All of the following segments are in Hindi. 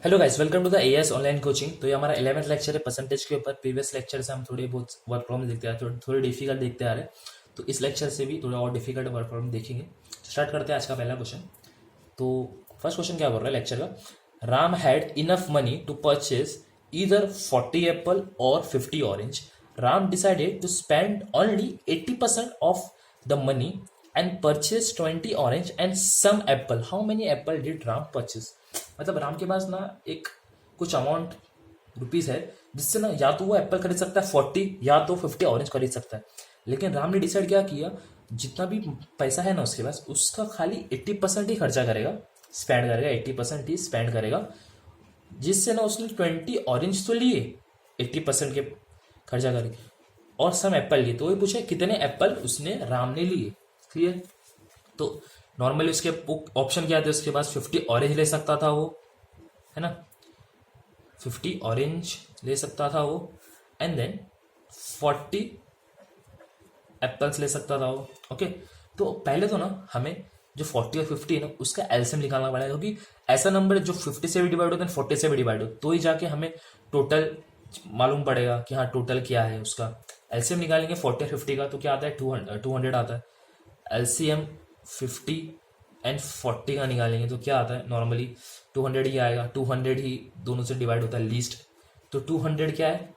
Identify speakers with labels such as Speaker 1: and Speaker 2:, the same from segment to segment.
Speaker 1: Hello guys, welcome to the AS online coaching. तो ये हमारा 11th लेक्चर है परसेंटेज के ऊपर। प्रीवियस लेक्चर से हम थोड़ी बहुत वर्क प्रॉब्लम देखते आ रहे हैं, थोड़ी डिफिकल्ट देखते आ रहे हैं। तो इस लेक्चर से भी थोड़ा और डिफिकल्ट वर्क प्रॉब्लम देखेंगे। स्टार्ट करते हैं आज का पहला क्वेश्चन। तो फर्स्ट क्वेश्चन क्या बोल रहा है लेक्चर का, Ram had enough money to purchase either 40 apple और 50 orange. Ram decided to spend only 80% of the money and purchase 20 orange and some apple. How many apple did Ram purchase? मतलब राम के पास ना एक कुछ अमाउंट रुपीज है जिससे ना या तो वो एप्पल खरीद सकता है 40 या तो 50 ऑरेंज खरीद सकता है। लेकिन राम ने डिसाइड क्या किया, जितना भी पैसा है ना उसके पास, उसका खाली 80% ही खर्चा करेगा, स्पेंड करेगा, 80% ही स्पेंड करेगा। जिससे ना उसने 20 ऑरेंज तो लिए 80% के खर्चा करके, और सम एप्पल लिए। तो वही पूछे कितने एप्पल उसने राम ने लिए। क्लियर? तो नॉर्मली उसके ऑप्शन क्या थे उसके पास, 50 ऑरेंज ले सकता था वो, है ना, 50 ऑरेंज ले सकता था वो, एंड देन 40 एप्पल्स ले सकता था वो। ओके, तो पहले तो ना हमें जो 40 और 50 है ना उसका एलसीएम निकालना पड़ेगा, क्योंकि ऐसा नंबर जो 50 से भी डिवाइड होता है 40 से भी डिवाइड हो, तो ही जाके हमें टोटल मालूम पड़ेगा कि हाँ टोटल क्या है उसका। एलसीएम निकालेंगे 40 और 50 का तो क्या आता है, 200 आता है। एलसीएम 50 एंड 40 का निकालेंगे तो क्या आता है, नॉर्मली 200 ही आएगा। 200 ही दोनों से डिवाइड होता है लीस्ट, तो 200 क्या है,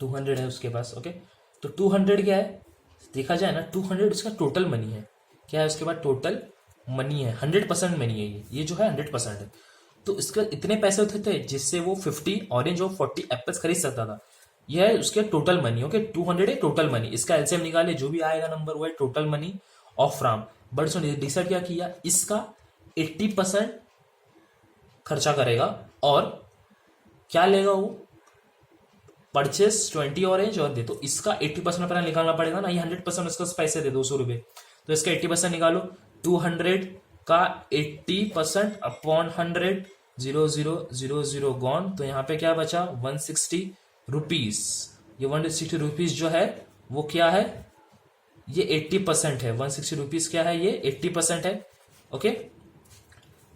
Speaker 1: 200 है उसके पास। ओके, तो 200 क्या है, देखा जाए ना 200 उसका टोटल मनी है। क्या है उसके बाद, टोटल मनी है, 100% मनी है ये जो है 100% है। तो इसका इतने पैसे होते थे जिससे वो 50 ऑरेंज और 40 एप्पल्स खरीद सकता था। यह है उसके टोटल मनी। ओके, 200 है टोटल मनी, इसका एलसीएम निकाले, जो भी आएगा नंबर वो है total money of Ram. But उसने डिसाइड क्या किया, इसका 80% खर्चा करेगा और क्या लेगा वो, परचेस 20 ऑरेंज और दे। तो इसका 80% अपना निकालना पड़ेगा ना, ये 100% उसको पैसे दे 200 रुपए, तो इसका 80% निकालो। 200 का 80% अपॉन 100, 0000 गॉन। तो यहाँ पे क्या बचा, 160 रुपीज। ये 160 रुपीज जो है वो क्या है, ये 80% है। 160 रुपीज क्या है, ये 80% है। ओके,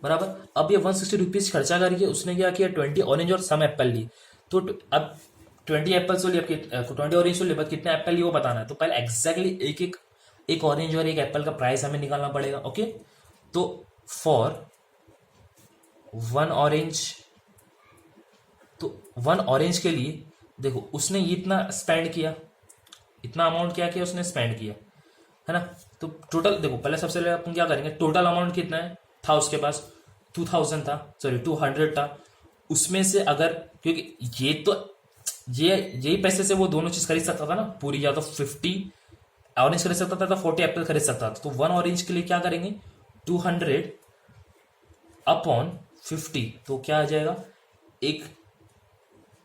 Speaker 1: बराबर। अब ये 160 रुपीज खर्चा करके उसने क्या किया, 20 ऑरेंज और सम एप्पल ली। तो अब 20 एप्पल तो लिए, 20 ऑरेंज तो लिए, बट कितने एप्पल लिए वो बताना है। तो पहले एग्जैक्टली एक ऑरेंज और एक एप्पल का प्राइस हमें निकालना पड़ेगा। ओके, तो फॉर 1 ऑरेंज, तो 1 ऑरेंज के लिए देखो उसने इतना स्पेंड किया, इतना अमाउंट क्या किया उसने, स्पेंड किया, है ना। तो टोटल देखो, पहले सबसे पहले अपन क्या करेंगे, टोटल अमाउंट कितना है था उसके पास, 2000 था, सॉरी 200 था। उसमें से अगर, क्योंकि ये तो यही पैसे से वो दोनों चीज खरीद सकता था ना पूरी, या तो 50 ऑरेंज खरीद सकता था, तो 40 एप्पल खरीद सकता था। तो 1 ऑरेंज के लिए क्या करेंगे, 200 अपॉन 50, तो क्या आ जाएगा, एक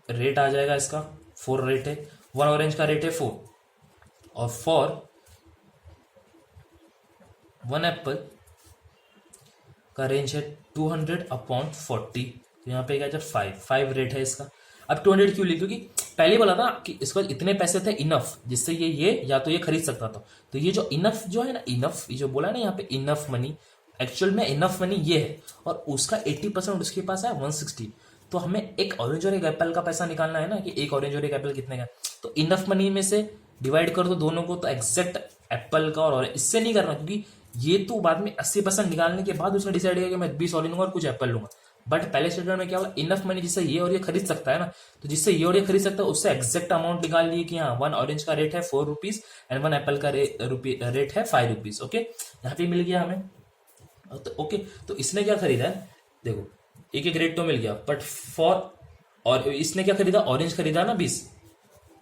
Speaker 1: रेट आ जाएगा इसका, 4 रेट है, 1 ऑरेंज का रेट है 4, और फॉर 1 एप्पल का रेंज है 200 अपॉन 40, तो यहाँ पे क्या है, 5 रेट है इसका। अब 200 क्यों ली, क्योंकि पहले बोला था कि इसके पास इतने पैसे थे इनफ, जिससे ये या तो ये खरीद सकता था। तो ये जो इनफ जो है ना, इनफ ये जो बोला है ना यहाँ पे, इनफ मनी, एक्चुअल में इनफ मनी ये है, और उसका 80% उसके पास है 160। तो हमें एक ऑरेंज और एक एप्पल का पैसा निकालना है ना, कि एक ऑरेंज और एक एप्पल कितने का। तो इनफ मनी में से डिवाइड कर दो दोनों को, तो एग्जैक्ट एप्पल का और इससे नहीं करना, क्योंकि ये तो बाद में 80% निकालने के बाद उसने डिसाइड किया कि मैं 20 ऑरेंज लूंगा और कुछ एप्पल लूंगा। बट पहले स्टेटमेंट में क्या होगा, इनफ मनी जिससे ये और ये खरीद सकता है ना, तो जिससे ये और ये खरीद सकता है उससे एग्जैक्ट अमाउंट निकाल लिए कि हाँ 1 ऑरेंज का रेट है 4 रुपीज एंड 1 एप्पल का रेट है 5 रुपीज। ओके, यहाँ पे मिल गया हमें। तो ओके, तो इसने क्या खरीदा है, देखो एक एक रेट तो मिल गया, बट फॉर, और इसने क्या खरीदा, ऑरेंज खरीदा ना 20,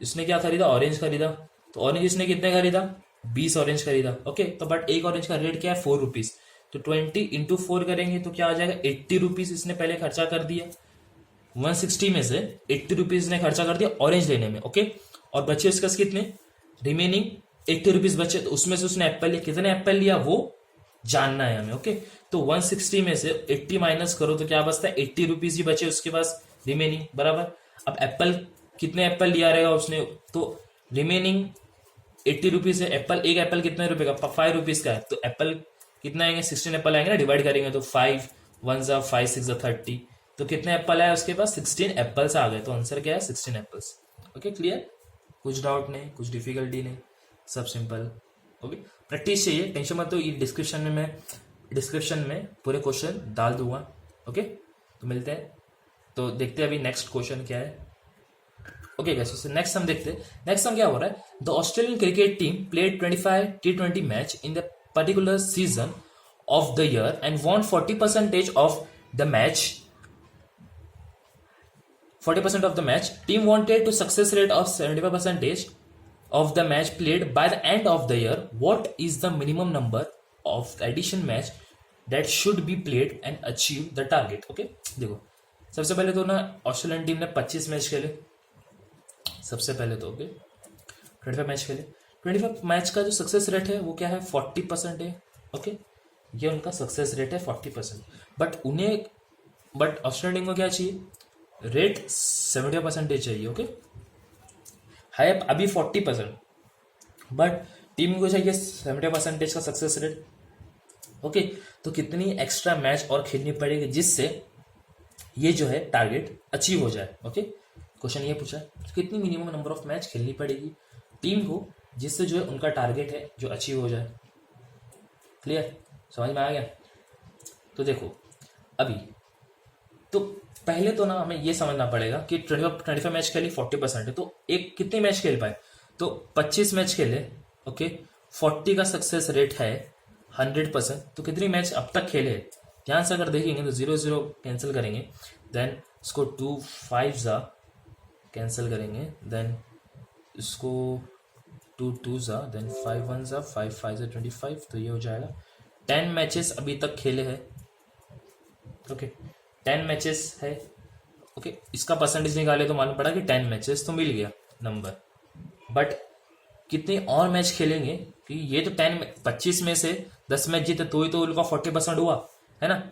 Speaker 1: इसने क्या खरीदा, ऑरेंज खरीदा। तो ऑरेंज इसने कितने खरीदा, 20 ऑरेंज खरीदा। ओके, तो बट एक ऑरेंज का रेट क्या है, 4 रुपीज। तो 20 इंटू 4 करेंगे तो क्या आ जाएगा, 80 रुपीज इसने पहले खर्चा कर दिया। 160 में से 80 रुपीज ने खर्चा कर दिया ऑरेंज लेने में। ओके, और बचे उसके कितने, रिमेनिंग 80 रुपीज बचे, तो उसमें से उसने एप्पल लिया, कितने एप्पल लिया वो जानना है हमें। ओके, तो 160 में से 80 माइनस करो तो क्या बचता है, 80 रुपीज ही बचे उसके पास रिमेनिंग, बराबर। अब एप्पल, कितने एप्पल लिया रहेगा उसने, तो रिमेनिंग 80 रुपीज है। एप्पल, एक एप्पल कितने रुपए का, 5 रुपीज का है, तो एप्पल कितना आएंगे, 16 एप्पल आएंगे ना, डिवाइड करेंगे तो 5 1 5 6 30, तो कितने एप्पल आए उसके पास, 16 एप्पल्स आ गए, तो आंसर क्या है 16 एप्पल्स। ओके क्लियर, कुछ डाउट नहीं, कुछ डिफिकल्टी नहीं, सब सिंपल। ओके प्रैक्टिस चाहिए, टेंशन मत लो, ये डिस्क्रिप्शन में पूरे क्वेश्चन डाल दूंगा। ओके तो मिलते हैं, तो देखते हैं अभी नेक्स्ट क्वेश्चन क्या है। ओके गाइस नेक्स्ट हम देखते हैं, नेक्स्ट हम क्या हो रहा है, the Australian cricket team played 25 T20 match in the particular season of the year and won 40% of the match 40% of the match. Team wanted to success rate of 75% of the match played by the end of the year. What is the minimum number of addition match that should be played and achieve the target? Okay, देखो सबसे पहले तो ना ऑस्ट्रेलियन टीम ने 25 मैच खेले, सबसे पहले तो ओके 25 मैच खेले, 25 मैच का जो सक्सेस रेट है वो क्या है 40% है। ओके ये उनका सक्सेस रेट है 40%, बट ऑस्ट्रेलियन टीम को क्या चाहिए, रेट 70% चाहिए। ओके है अभी 40%, बट टीम को चाहिए 70% का सक्सेस रेट। ओके तो कितनी एक्स्ट्रा मैच और खेलनी पड़ेगी जिससे ये जो है टारगेट अचीव हो जाए। ओके क्वेश्चन ये पूछा तो कितनी मिनिमम नंबर ऑफ मैच खेलनी पड़ेगी टीम को जिससे जो है उनका टारगेट है जो अचीव हो जाए। क्लियर, समझ में आ गया। तो देखो अभी तो पहले तो ना हमें ये समझना पड़ेगा कि 25 मैच खेली 40% है, तो एक कितने मैच खेल पाए, तो 25 मैच खेले। ओके 40 का सक्सेस रेट है 100%, तो कितनी मैच अब तक खेले, ध्यान से अगर देखेंगे तो 0 कैंसिल करेंगे, देन इसको 2 5 कैंसिल करेंगे, देन इसको 2 2 देन 5 1 5 5 25, तो ये हो जाएगा 10 मैचेस अभी तक खेले हैं। ओके 10 मैचेस है। ओके इसका परसेंटेज निकाले तो मालूम पड़ा कि 10 मैचेस तो मिल गया नंबर, बट कितने और मैच खेलेंगे कि ये तो 25 में से 10 मैच जीते तो ही तो उनका 40% हुआ है ना,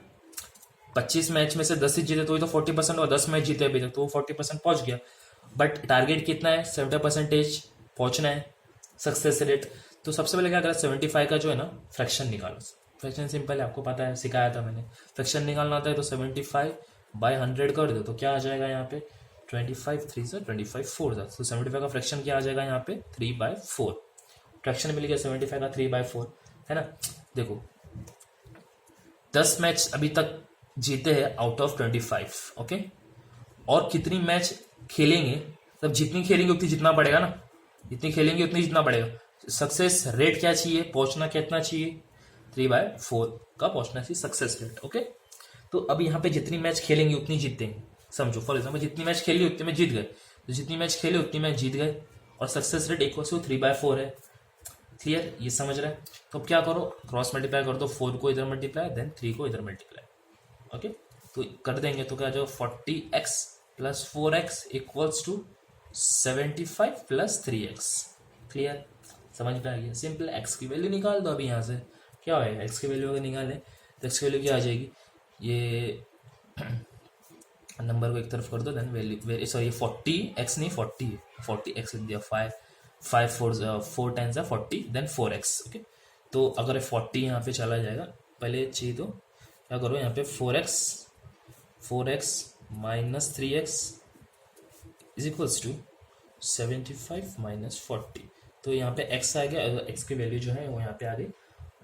Speaker 1: 25 मैच में से 10 ही जीते तो ही तो 40% हुआ, 10 मैच जीते अभी तक तो 40% पहुंच गया, बट टारगेट कितना है 70% पहुंचना है सक्सेस रेट। तो सबसे पहले क्या करा 75 का जो है ना फ्रैक्शन निकालो, फ्रैक्शन सिंपल है आपको पता है, सिखाया था मैंने, फ्रैक्शन निकालना होता है तो 75/100 कर दो तो क्या आ जाएगा यहाँ पे 25 3 25 4 तो 75 का फ्रैक्शन क्या आ जाएगा यहाँ पे 3/4, फ्रैक्शन मिल गया 75 का 3/4 है ना। देखो 10 मैच अभी तक जीते हैं आउट ऑफ 25। ओके और कितनी मैच खेलेंगे, तब जितनी खेलेंगे उतनी जितना पड़ेगा ना, जितनी खेलेंगे उतनी जितना पड़ेगा। सक्सेस रेट क्या चाहिए, पहुंचना कितना चाहिए 3/4 का पहुंचना चाहिए सक्सेस रेट। ओके तो अब यहाँ पे जितनी मैच खेलेंगे उतनी जीतेंगे, समझो फॉर एग्जाम्पल जितनी मैच खेली उतनी मैच जीत गए, तो जितनी मैच खेले उतनी मैच जीत गए और सक्सेस रेट इक्वल टू 3/4 है। क्लियर, ये समझ रहे हैं। तो अब क्या करो क्रॉस मल्टीप्लाई कर दो, 4 को इधर मल्टीप्लाई देन 3 को इधर मल्टीप्लाई। ओके तो कर देंगे तो क्या जो 40x + 4x equals to 75 + 3x। Clear, समझ में आ गया। सिंपल एक्स की वैल्यू निकाल दो, अभी यहाँ से क्या होएगा एक्स की वैल्यू अगर निकाले तो एक्स की वैल्यू क्या आ जाएगी, ये नंबर को एक तरफ कर दो देन वैल्यू सॉरी 40x नहीं 40x दिया 5 4 10 40 देन 4x। ओके तो अगर 40 यहाँ पे चला जाएगा, पहले चाहिए तो क्या करो यहाँ पे 4x - 3x is equals to 75 - 40, तो यहाँ पे x आ गया, x की वैल्यू जो है वो यहाँ पे आ गई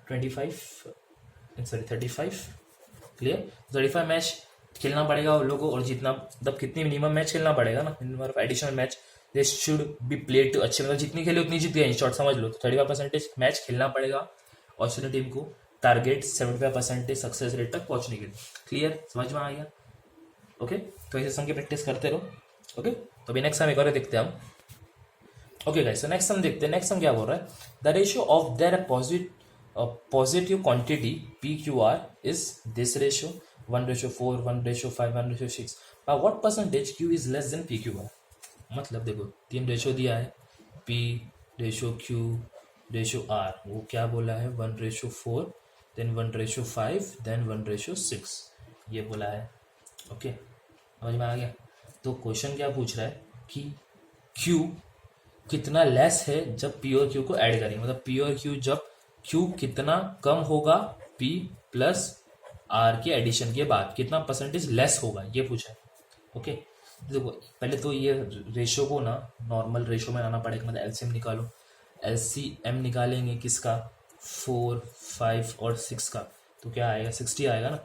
Speaker 1: 35। क्लियर, 35 मैच खेलना पड़ेगा उन लोगों को, और जितना मतलब कितनी मिनिमम मैच खेलना पड़ेगा ना, minimum of additional match they should be played to अच्छे, मतलब जितनी खेले उतनी जीत गए, शॉर्ट समझ लो। तो 35% मैच खेलना पड़ेगा ऑस्ट्रेलियन टीम को टारगेट 75% सक्सेस रेट तक पहुंचने के लिए। क्लियर, समझ में आ गया। ओके तो ऐसे सम की प्रैक्टिस करते रहो। ओके तो अभी नेक्स्ट हम एक और देखते हैं हम। ओके गाइस, सो नेक्स्ट हम देखते हैं, नेक्स्ट हम क्या बोल रहा है, the ratio of their positive quantity PQR is this ratio 1:4, 1:5, 1:6, by what percentage Q is less than PQR। मतलब देखो 3 रेशियो दिया है, P/Q/R, वो क्या बोला है 1:4 देन 1:5 देन 1:6 ये बोला है। ओके समझ में आ गया। तो क्वेश्चन क्या पूछ रहा है कि Q कितना लेस है जब P और Q को ऐड करेंगे, मतलब P और Q जब Q कितना कम होगा P + आर के एडिशन के बाद कितना परसेंटेज लेस होगा, ये पूछा है। ओके, देखो पहले तो ये रेशो को ना नॉर्मल रेशो में आना पड़ेगा, मतलब एलसीएम निकालो। एलसीएम निकालेंगे किसका, 4, 5 और 6 का, तो क्या आएगा, 60 आएगा ना।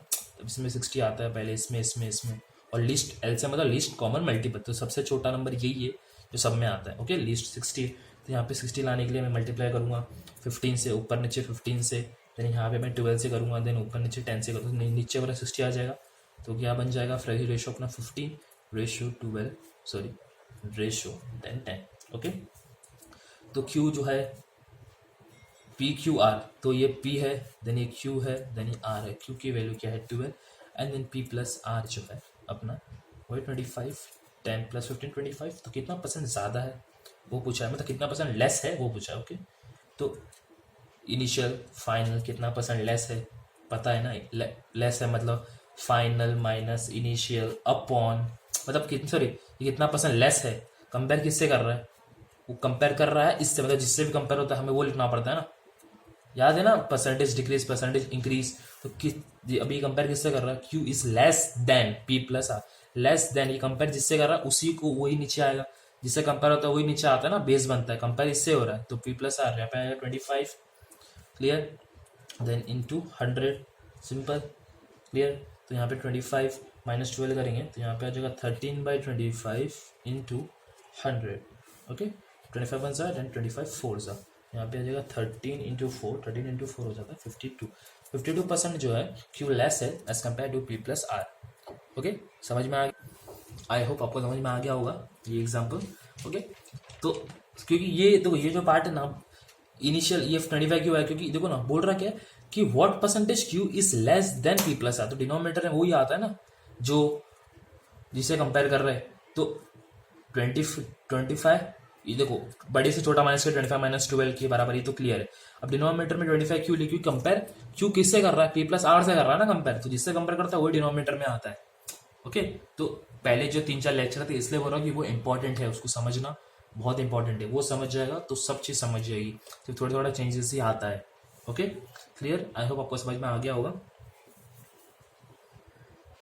Speaker 1: इसमें 60 आता है पहले, इसमें और लिस्ट एलसीएम मतलब लिस्ट कॉमन मल्टीपल, तो सबसे छोटा नंबर यही है जो सब में आता है। ओके, लिस्ट 60, तो यहाँ पे 60 लाने के लिए मैं मल्टीप्लाई करूँगा 15 से, ऊपर नीचे 15 से, देन यहाँ पे मैं 12 से करूँगा, देन ऊपर नीचे 10 से करूँगा, तो नीचे वाला 60 आ जाएगा। तो क्या बन जाएगा रेशो अपना 15 ratio 12 sorry ratio then 10। Okay, तो Q जो है PQR, तो ये P है, देन ये Q है, देन ये R है। Q की वैल्यू क्या है 12, and then P plus R जो है अपना वही 25, 10 प्लस 15 25, तो कितना परसेंट ज़्यादा है वो पूछा है, मतलब कितना परसेंट लेस है वो पूछा है। ओके, तो इनिशियल फाइनल कितना परसेंट लेस है पता है ना, लेस है मतलब फाइनल माइनस इनिशियल अपॉन, मतलब कितना सॉरी ये कितना परसेंट लेस है, कंपेयर किससे कर रहा है, वो कंपेयर कर रहा है इससे, मतलब जिससे भी कंपेयर होता है हमें वो लिखना पड़ता है ना, याद है ना, परसेंटेज डिक्रीज परसेंटेज इंक्रीज, तो अभी कंपेयर किससे कर रहा है, Q is less than P plus R, less than ये कंपेयर जिससे कर रहा है उसी को वही नीचे आएगा, जिससे कंपेयर होता है वही नीचे आता है ना, बेस बनता है, कंपेयर इससे हो रहा है, तो P प्लस R यहाँ पे आएगा 25, clear, then into 100, simple, clear, तो यहाँ पे 25 माइनस 12 करेंगे तो यहाँ पे आ जाएगा 13/25 इंटू 100। ओके, 25 वन सा देन 25 4 सा, यहाँ पे आ जाएगा 13 इंटू 4, 13 इंटू 4 हो जाता है 52% जो है Q लेस है as compare to P plus R। Okay, समझ में आ गया, आई होप आपको समझ में आ गया होगा ये एग्जाम्पल। ओके, तो क्योंकि ये देखो ये जो पार्ट है ना इनिशियल ये 25 क्यों है, क्योंकि देखो ना बोल रहा क्या है कि what percentage Q is less than P plus R, तो डिनोमिनेटर में वही आता है ना जो जिसे कंपेयर कर रहे हैं, तो 25 ये देखो बड़े से छोटा माइनस 25 माइनस 12 के बराबर, ये तो क्लियर है। अब डिनोमिनेटर में 25 क्यों लिखी, कंपेयर Q किससे कर रहा है, P प्लस R से कर रहा है ना कंपेयर, तो जिससे कंपेयर करता है वही डिनोमिनेटर में आता है। ओके, तो पहले जो 3-4 लेक्चर थे इसलिए बोल रहा हूँ कि वो इंपॉर्टेंट है, उसको समझना बहुत इंपॉर्टेंट है, वो समझ जाएगा तो सब चीज़ समझ जाएगी, तो थोड़ा थोड़ा चेंजेस ही आता है। ओके, क्लियर, आई होप आपको समझ में आ गया होगा।